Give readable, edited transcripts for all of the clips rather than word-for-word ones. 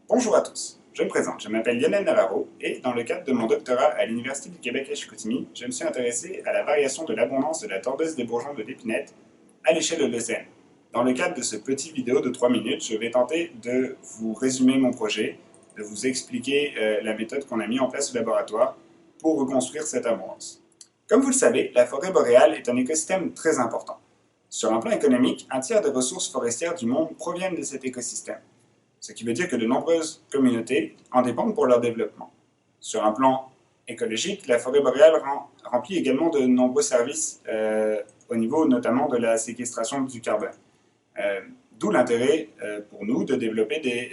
Bonjour à tous, je me présente, je m'appelle Lionel Navarro et dans le cadre de mon doctorat à l'Université du Québec à Chicoutimi, je me suis intéressé à la variation de l'abondance de la tordeuse des bourgeons de l'épinette à l'échelle de l'Océanie. Dans le cadre de ce petit vidéo de 3 minutes, je vais tenter de vous résumer mon projet, de vous expliquer la méthode qu'on a mis en place au laboratoire pour reconstruire cette abondance. Comme vous le savez, la forêt boréale est un écosystème très important. Sur un plan économique, un tiers des ressources forestières du monde proviennent de cet écosystème, ce qui veut dire que de nombreuses communautés en dépendent pour leur développement. Sur un plan écologique, la forêt boréale remplit également de nombreux services au niveau notamment de la séquestration du carbone. D'où l'intérêt pour nous de développer des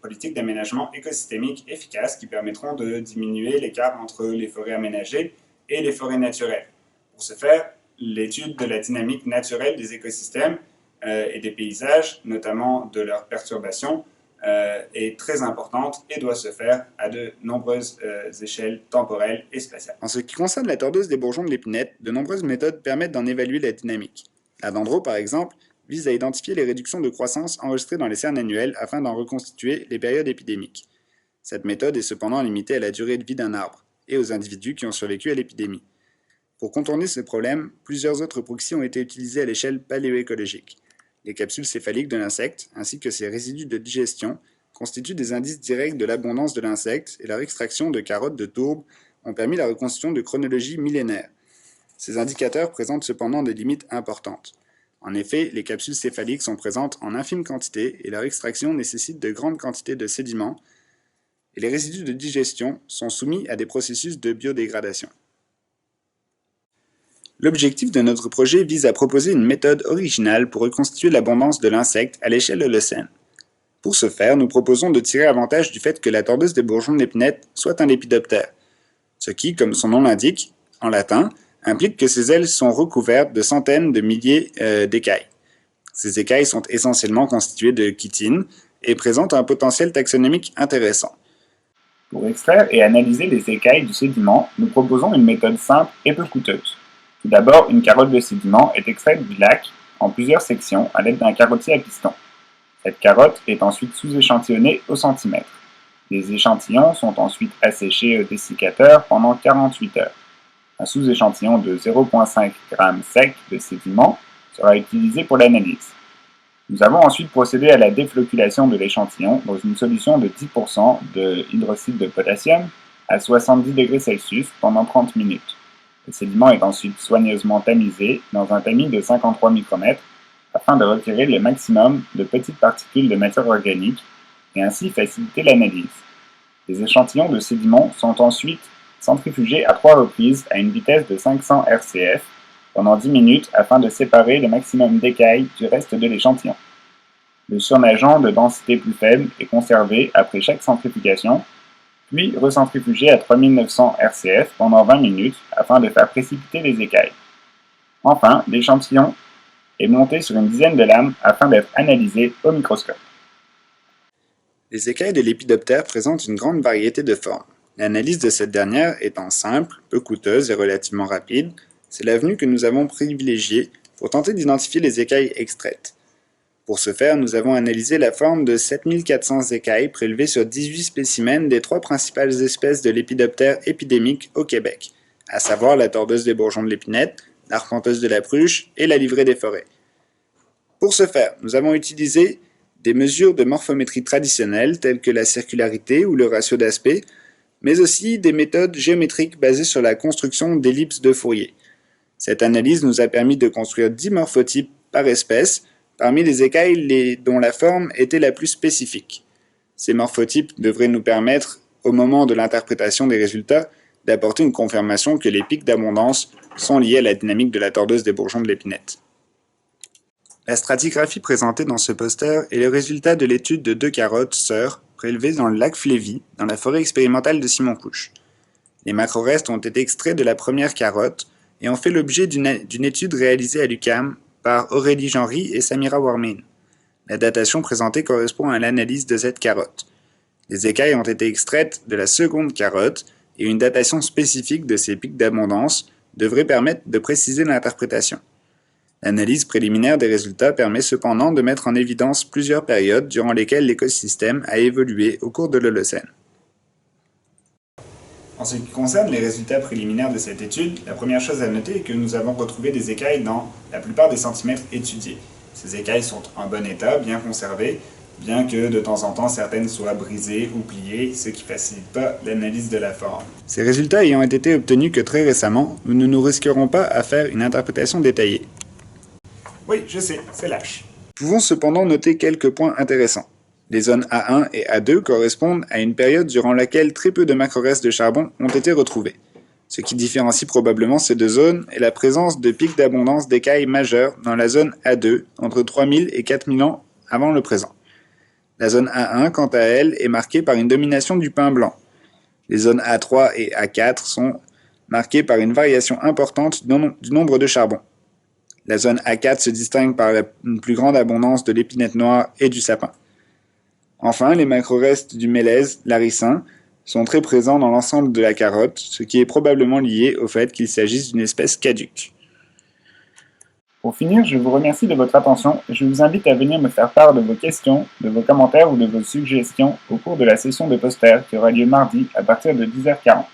politiques d'aménagement écosystémique efficaces qui permettront de diminuer l'écart entre les forêts aménagées et les forêts naturelles. Pour ce faire, l'étude de la dynamique naturelle des écosystèmes et des paysages, notamment de leurs perturbations, est très importante et doit se faire à de nombreuses échelles temporelles et spatiales. En ce qui concerne la tordeuse des bourgeons de l'épinette, de nombreuses méthodes permettent d'en évaluer la dynamique. La dendro, par exemple, vise à identifier les réductions de croissance enregistrées dans les cernes annuelles afin d'en reconstituer les périodes épidémiques. Cette méthode est cependant limitée à la durée de vie d'un arbre et aux individus qui ont survécu à l'épidémie. Pour contourner ce problème, plusieurs autres proxys ont été utilisés à l'échelle paléoécologique. Les capsules céphaliques de l'insecte, ainsi que ses résidus de digestion, constituent des indices directs de l'abondance de l'insecte et leur extraction de carottes de tourbe ont permis la reconstitution de chronologies millénaires. Ces indicateurs présentent cependant des limites importantes. En effet, les capsules céphaliques sont présentes en infime quantité et leur extraction nécessite de grandes quantités de sédiments, et les résidus de digestion sont soumis à des processus de biodégradation. L'objectif de notre projet vise à proposer une méthode originale pour reconstituer l'abondance de l'insecte à l'échelle holocène. Pour ce faire, nous proposons de tirer avantage du fait que la tordeuse des bourgeons de l'épinette soit un lépidoptère, ce qui, comme son nom l'indique, en latin, implique que ses ailes sont recouvertes de centaines de milliers d'écailles. Ces écailles sont essentiellement constituées de chitine et présentent un potentiel taxonomique intéressant. Pour extraire et analyser les écailles du sédiment, nous proposons une méthode simple et peu coûteuse. Tout d'abord, une carotte de sédiment est extraite du lac en plusieurs sections à l'aide d'un carottier à piston. Cette carotte est ensuite sous-échantillonnée au centimètre. Les échantillons sont ensuite asséchés au dessiccateur pendant 48 heures. Un sous-échantillon de 0,5 g sec de sédiment sera utilisé pour l'analyse. Nous avons ensuite procédé à la défloculation de l'échantillon dans une solution de 10% de hydroxyde de potassium à 70 degrés Celsius pendant 30 minutes. Le sédiment est ensuite soigneusement tamisé dans un tamis de 53 micromètres afin de retirer le maximum de petites particules de matière organique et ainsi faciliter l'analyse. Les échantillons de sédiments sont ensuite centrifugés à 3 reprises à une vitesse de 500 RCF pendant 10 minutes afin de séparer le maximum d'écailles du reste de l'échantillon. Le surnageant de densité plus faible est conservé après chaque centrifugation, puis recentrifugé à 3900 RCF pendant 20 minutes afin de faire précipiter les écailles. Enfin, l'échantillon est monté sur une dizaine de lames afin d'être analysé au microscope. Les écailles de lépidoptère présentent une grande variété de formes. L'analyse de cette dernière étant simple, peu coûteuse et relativement rapide, c'est l'avenue que nous avons privilégiée pour tenter d'identifier les écailles extraites. Pour ce faire, nous avons analysé la forme de 7400 écailles prélevées sur 18 spécimens des 3 principales espèces de lépidoptères épidémiques au Québec, à savoir la tordeuse des bourgeons de l'épinette, l'arpenteuse de la pruche et la livrée des forêts. Pour ce faire, nous avons utilisé des mesures de morphométrie traditionnelles telles que la circularité ou le ratio d'aspect, mais aussi des méthodes géométriques basées sur la construction d'ellipses de Fourier. Cette analyse nous a permis de construire 10 morphotypes par espèce, parmi les écailles dont la forme était la plus spécifique. Ces morphotypes devraient nous permettre, au moment de l'interprétation des résultats, d'apporter une confirmation que les pics d'abondance sont liés à la dynamique de la tordeuse des bourgeons de l'épinette. La stratigraphie présentée dans ce poster est le résultat de l'étude de 2 carottes sœurs prélevées dans le lac Flévy, dans la forêt expérimentale de Simon-Couche. Les macrorestes ont été extraits de la première carotte et ont fait l'objet d'une étude réalisée à l'UQAM par Aurélie Genry et Samira Warmin. La datation présentée correspond à l'analyse de cette carotte. Les écailles ont été extraites de la seconde carotte et une datation spécifique de ces pics d'abondance devrait permettre de préciser l'interprétation. L'analyse préliminaire des résultats permet cependant de mettre en évidence plusieurs périodes durant lesquelles l'écosystème a évolué au cours de l'Holocène. En ce qui concerne les résultats préliminaires de cette étude, la première chose à noter est que nous avons retrouvé des écailles dans la plupart des centimètres étudiés. Ces écailles sont en bon état, bien conservées, bien que de temps en temps certaines soient brisées ou pliées, ce qui ne facilite pas l'analyse de la forme. Ces résultats ayant été obtenus que très récemment, nous ne nous risquerons pas à faire une interprétation détaillée. Oui, je sais, c'est lâche. Nous pouvons cependant noter quelques points intéressants. Les zones A1 et A2 correspondent à une période durant laquelle très peu de macrorestes de charbon ont été retrouvés. Ce qui différencie probablement ces deux zones est la présence de pics d'abondance d'écailles majeures dans la zone A2 entre 3000 et 4000 ans avant le présent. La zone A1, quant à elle, est marquée par une domination du pin blanc. Les zones A3 et A4 sont marquées par une variation importante du nombre de charbons. La zone A4 se distingue par une plus grande abondance de l'épinette noire et du sapin. Enfin, les macrorestes du mélèze, l'aricin, sont très présents dans l'ensemble de la carotte, ce qui est probablement lié au fait qu'il s'agisse d'une espèce caduque. Pour finir, je vous remercie de votre attention et je vous invite à venir me faire part de vos questions, de vos commentaires ou de vos suggestions au cours de la session de poster qui aura lieu mardi à partir de 10h40.